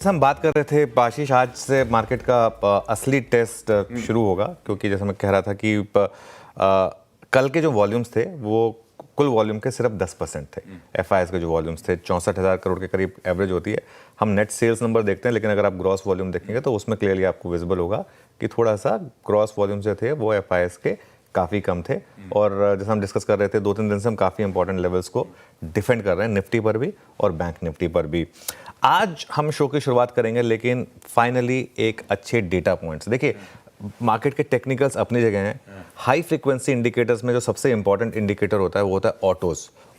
हम बात कर रहे थे आशीष, आज से मार्केट का असली टेस्ट शुरू होगा, क्योंकि जैसे मैं कह रहा था कि कल के जो वॉल्यूम्स थे वो कुल वॉल्यूम के सिर्फ 10% थे। एफआईएस के जो वॉल्यूम्स थे 64,000 करोड़ के करीब एवरेज होती है। हम नेट सेल्स नंबर देखते हैं, लेकिन अगर आप ग्रॉस वॉल्यूम देखेंगे तो उसमें क्लियरली आपको विजिबल होगा कि थोड़ा सा ग्रॉस वॉल्यूम जो थे वो एफआईएस के काफ़ी कम थे। और जैसे हम डिस्कस कर रहे थे 2-3 दिन से हम काफ़ी इंपॉर्टेंट लेवल्स को डिफेंड कर रहे हैं, निफ्टी पर भी और बैंक निफ्टी पर भी। आज हम शो की शुरुआत करेंगे, लेकिन फाइनली एक अच्छे डेटा पॉइंट्स। देखिए, मार्केट के टेक्निकल्स अपनी जगह हैं। हाई फ्रीक्वेंसी इंडिकेटर्स में जो सबसे इंपॉर्टेंट इंडिकेटर होता है वो होता है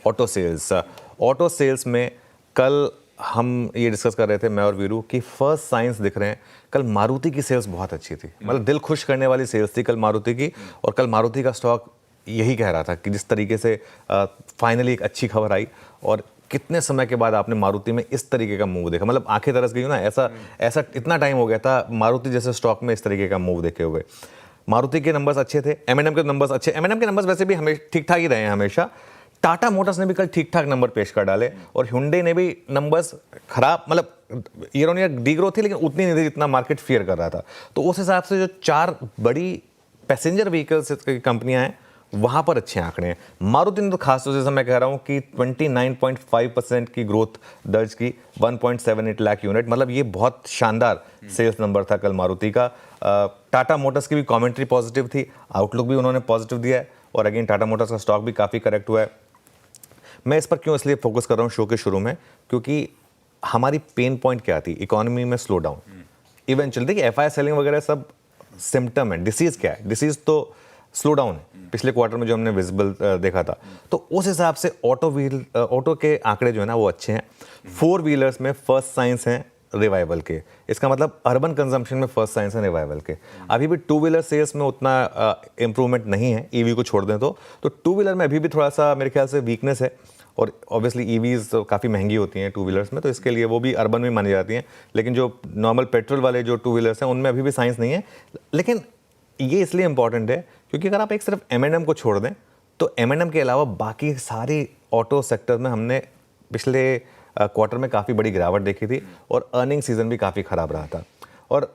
ऑटो सेल्स। ऑटो सेल्स में कल हम ये डिस्कस कर रहे थे, मैं और वीरू, कि फर्स्ट साइंस दिख रहे हैं। कल मारुति की सेल्स बहुत अच्छी थी, मतलब दिल खुश करने वाली सेल्स थी कल मारुति की। और कल मारुति का स्टॉक यही कह रहा था कि जिस तरीके से फाइनली एक अच्छी खबर आई और कितने समय के बाद आपने मारुति में इस तरीके का मूव देखा, मतलब आंखें तरस गई ना। ऐसा इतना टाइम हो गया था मारुति जैसे स्टॉक में इस तरीके का मूव देखे हुए। मारुति के नंबर्स अच्छे थे, एमएनएम के नंबर्स अच्छे। एमएनएम के नंबर्स वैसे भी हमें ठीक ठाक ही रहे हैं हमेशा। टाटा मोटर्स ने भी कल ठीक ठाक नंबर पेश कर डाले और hyundai ने भी नंबर्स खराब, मतलब year on year D growth थी, लेकिन उतनी नहीं थी जितना मार्केट फियर कर रहा था। तो उस हिसाब से जो 4 बड़ी पैसेंजर व्हीकल्स की कंपनियां हैं वहां पर अच्छे आंकड़े हैं। मारुति ने तो खास तौर से मैं कह रहा हूं कि 29.5% की ग्रोथ दर्ज की, 1.78 लाख यूनिट, मतलब ये बहुत शानदार सेल्स नंबर था कल मारुति का। टाटा मोटर्स की भी कमेंट्री पॉजिटिव थी, आउटलुक भी उन्होंने पॉजिटिव दिया है और अगेन टाटा मोटर्स का स्टॉक भी काफ़ी करेक्ट हुआ है। मैं इस पर क्यों इसलिए फोकस कर रहा हूँ शो के शुरू में, क्योंकि हमारी पेन पॉइंट क्या थी, इकोनॉमी में स्लो डाउन। इवेंचुअली देखिए एफआईआई सेलिंग वगैरह सब सिम्टम है, डिसीज क्या है, डिसीज तो स्लो डाउन है। पिछले क्वार्टर में जो हमने विजिबल देखा था, तो उस हिसाब से ऑटो के आंकड़े जो है ना वो अच्छे हैं। 4 व्हीलर्स में फर्स्ट साइंस हैं रिवाइवल के, इसका मतलब अर्बन कंजम्पशन में फर्स्ट साइंस है रिवाइवल के। अभी भी 2 व्हीलर सेल्स में उतना इंप्रूवमेंट नहीं है, ईवी को छोड़ दें तो 2 व्हीलर में अभी भी थोड़ा सा मेरे ख्याल से वीकनेस है। और ऑब्वियसली ईवीज काफ़ी महंगी होती हैं 2 व्हीलर्स में, तो इसके लिए वो भी अर्बन में मानी जाती हैं। लेकिन जो नॉर्मल पेट्रोल वाले जो 2 व्हीलर्स हैं उनमें अभी भी साइंस नहीं है। लेकिन ये इसलिए इंपॉर्टेंट है क्योंकि अगर आप एक सिर्फ एमएनएम को छोड़ दें तो एमएनएम के अलावा बाकी सारी ऑटो सेक्टर में हमने पिछले क्वार्टर में काफ़ी बड़ी गिरावट देखी थी और अर्निंग सीजन भी काफ़ी ख़राब रहा था। और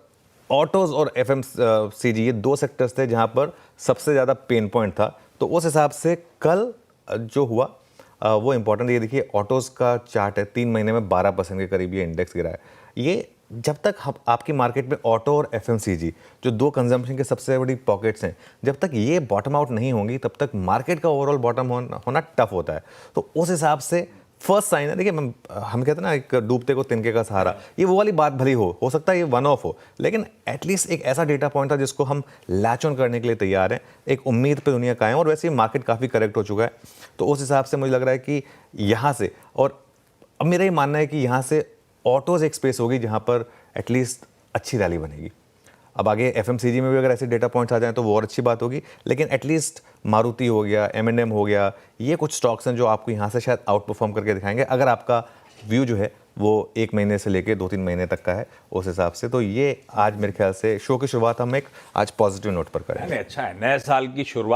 ऑटोज़ और एफएमसीजी ये 2 सेक्टर्स थे जहाँ पर सबसे ज़्यादा पेन पॉइंट था। तो उस हिसाब से कल जो हुआ वो इंपॉर्टेंट। ये देखिए ऑटोज़ का चार्ट है, 3 महीने में 12% के करीब ये इंडेक्स गिरा है। ये जब तक आपकी मार्केट में ऑटो और एफएमसीजी जो 2 कंजम्पशन के सबसे बड़ी पॉकेट्स हैं, जब तक ये बॉटम आउट नहीं होंगी तब तक मार्केट का ओवरऑल बॉटम होना टफ होता है। तो उस हिसाब से फर्स्ट साइन है, देखिए हम कहते हैं ना एक डूबते को तिनके का सहारा, ये वो वाली बात भली हो सकता है ये वन ऑफ हो, लेकिन एटलीस्ट एक ऐसा डेटा पॉइंट था जिसको हम लैच ऑन करने के लिए तैयार हैं। एक उम्मीद पे दुनिया कायम, और वैसे ही मार्केट काफ़ी करेक्ट हो चुका है। तो उस हिसाब से मुझे लग रहा है कि यहाँ से, और अब मेरा ये मानना है कि यहाँ से ऑटोज़ एक स्पेस होगी जहाँ पर एटलीस्ट अच्छी रैली बनेगी। अब आगे एफएमसीजी में भी अगर ऐसे डेटा पॉइंट्स आ जाएं तो वो और अच्छी बात होगी, लेकिन एटलीस्ट मारुति हो गया, एमएनएम हो गया, ये कुछ स्टॉक्स हैं जो आपको यहाँ से शायद आउट परफॉर्म करके दिखाएंगे अगर आपका व्यू जो है वो 1 महीने से लेके 2-3 महीने तक का है उस हिसाब से। तो ये आज मेरे ख्याल से शो की शुरुआत हम एक आज पॉजिटिव नोट पर करेंगे। अच्छा है, नए साल की शुरुआत